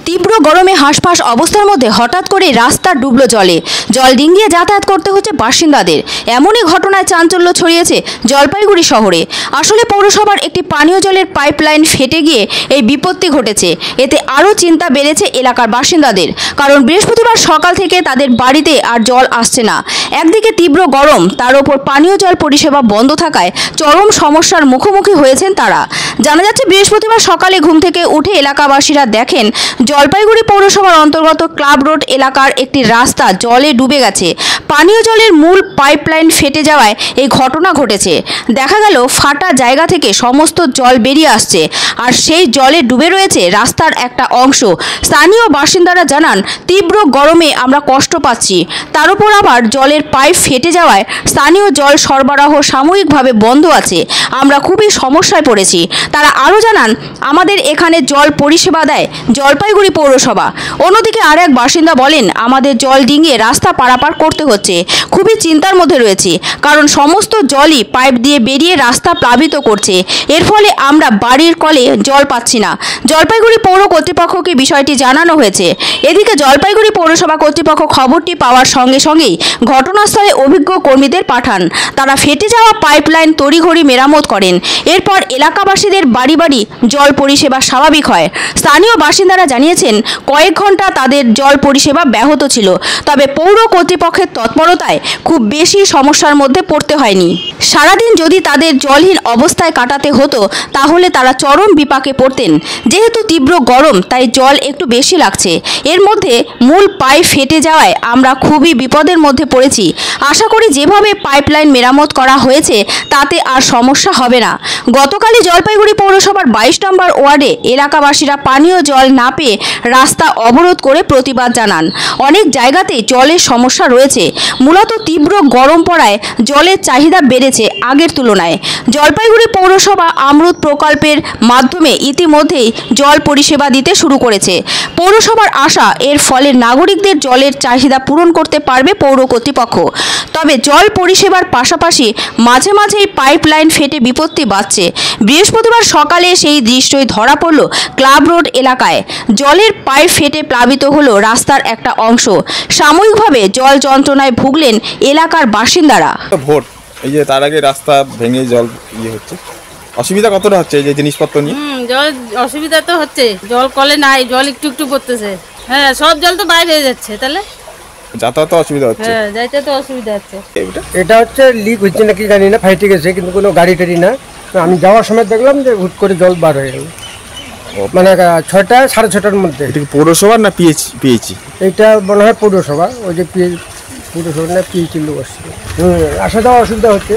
তীব্র গরমে হাঁসফাঁস অবস্থার মধ্যে হঠাৎ করে রাস্তা ডুবলো জলে। জল ডিঙিয়ে যাতায়াত করতে হচ্ছে বাসিন্দাদের। এমনই ঘটনায় চাঞ্চল্য ছড়িয়েছে জলপাইগুড়ি শহরে। আসলে পৌরসভার একটি পানীয় জলের পাইপলাইন ফেটে গিয়ে এই বিপত্তি ঘটেছে। এতে আরও চিন্তা বেড়েছে এলাকার বাসিন্দাদের, কারণ বৃহস্পতিবার সকাল থেকে তাদের বাড়িতে আর জল আসছে না। একদিকে তীব্র গরম, তার ওপর পানীয় জল পরিষেবা বন্ধ থাকায় চরম সমস্যার মুখোমুখি হয়েছেন তারা। জানা যাচ্ছে, বৃহস্পতিবার সকালে ঘুম থেকে উঠে এলাকাবাসীরা দেখেন জলপাইগুড়ি পৌরসভার অন্তর্গত ক্লাব রোড এলাকার একটি রাস্তা জলে ডুবে গেছে। পানীয় জলের মূল পাইপলাইন ফেটে যাওয়ায় এই ঘটনা ঘটেছে। দেখা গেল ফাটা জায়গা থেকে সমস্ত জল বেরিয়ে আসছে, আর সেই জলে ডুবে রয়েছে রাস্তার একটা অংশ। স্থানীয় বাসিন্দারা জানান, তীব্র গরমে আমরা কষ্ট পাচ্ছি, তার উপর আবার জলের পাইপ ফেটে যাওয়ায় স্থানীয় জল সরবরাহ সাময়িকভাবে বন্ধ আছে। আমরা খুবই সমস্যায় পড়েছি। তারা আরও জানান, আমাদের এখানে জল পরিষেবা দেয় জলপাইগুড়ি পৌরসভা। অন্যদিকে আর এক বাসিন্দা বলেন, আমাদের জল ডিঙিয়ে রাস্তা পারাপার করতে হচ্ছে। খুবই চিন্তার মধ্যে রয়েছি, কারণ সমস্ত জলই পাইপ দিয়ে বেরিয়ে রাস্তা প্লাবিত করছে। এর ফলে আমরা বাড়ির কলে জল পাচ্ছি না। জলপাইগুড়ি পৌর কর্তৃপক্ষকে বিষয়টি জানানো হয়েছে। এদিকে জলপাইগুড়ি পৌরসভা কর্তৃপক্ষ খবরটি পাওয়ার সঙ্গে সঙ্গেই ঘটনাস্থলে অভিজ্ঞ কর্মীদের পাঠান। তারা ফেটে যাওয়া পাইপলাইন তড়িঘড়ি মেরামত করেন। এরপর এলাকাবাসীদের বাড়ি বাড়ি জল পরিষেবা স্বাভাবিক হয়। স্থানীয় বাসিন্দারা জানিয়েছেন, কয়েক ঘন্টা তাদের জল পরিষেবা ব্যাহত ছিল, তবে পৌর কর্তৃপক্ষের তৎপরতায় খুব বেশি সমস্যার মধ্যে পড়তে হয়নি। সারাদিন যদি তাদের জলহীন অবস্থায় কাটাতে হতো, তাহলে তারা চরম বিপাকে পড়তেন। যেহেতু তীব্র গরম, তাই জল একটু বেশি লাগছে। এর মধ্যে মূল পাইপ ফেটে যাওয়ায় আমরা খুবই বিপদের মধ্যে পড়েছি। আশা করি যেভাবে পাইপলাইন মেরামত করা হয়েছে তাতে আর সমস্যা হবে না। গতকালই জলপাইগুড়ি পৌরসভার 22 নম্বর ওয়ার্ডে এলাকাবাসীরা পানীয় জল না পেয়ে রাস্তা অবরোধ করে প্রতিবাদ জানান। অনেক জায়গাতেই জলের সমস্যা রয়েছে। মূলত তীব্র গরম পড়ায় জলের চাহিদা বেড়েছে আগের তুলনায়। জলপাইগুড়ি পৌরসভা অমৃত প্রকল্পের মাধ্যমে ইতিমধ্যেই জল পরিষেবা দিতে শুরু করেছে। পৌরসভার আশা, এর ফলে নাগরিকদের জলের চাহিদা পূরণ করতে পারবে পৌর কর্তৃপক্ষ। তবে জল পরিষেবার পাশাপাশি মাঝে মাঝেই পাইপলাইন ফেটে বিপত্তি বাড়ছে। বৃহস্পতিবার সকালে সেই দৃশ্যই ধরা পড়ল ক্লাব রোড এলাকায়। জলের পাইপ ফেটে প্লাবিত হলো রাস্তার একটা অংশ। সাময়িকভাবে জল যন্ত্রণায় ভুগলেন এলাকার বাসিন্দারা। ভোট এই যে তার আগে রাস্তা ভেঙে জল হচ্ছে, অসুবিধা কতটা হচ্ছে এই যে জিনিসপত্র নিয়ে? জল অসুবিধা তো হচ্ছে, জল কলে নাই, জল একটু একটু পড়তেছে। হ্যাঁ, সব জল তো বাইরে হয়ে যাচ্ছে, তাহলে যাতায়াত অসুবিধা হচ্ছে। হ্যাঁ, যাইতে তো অসুবিধা হচ্ছে। এটা হচ্ছে লিক হচ্ছে নাকি জানি না, ফাইটে গেছে, কিন্তু কোনো গাড়ি টাড়ি না। আমি যাওয়ার সময় দেখলাম যে হুট করে জল বার হয়ে গেল, মানে 6টা 6:30টার মধ্যে। এটা কি পৌরসভা না পিএইচি? এটা মনে হয় পৌরসভা, ওই যে পৌরসভা না পিএইচি লোক আসছে। আসা যাওয়া অসুবিধা হচ্ছে।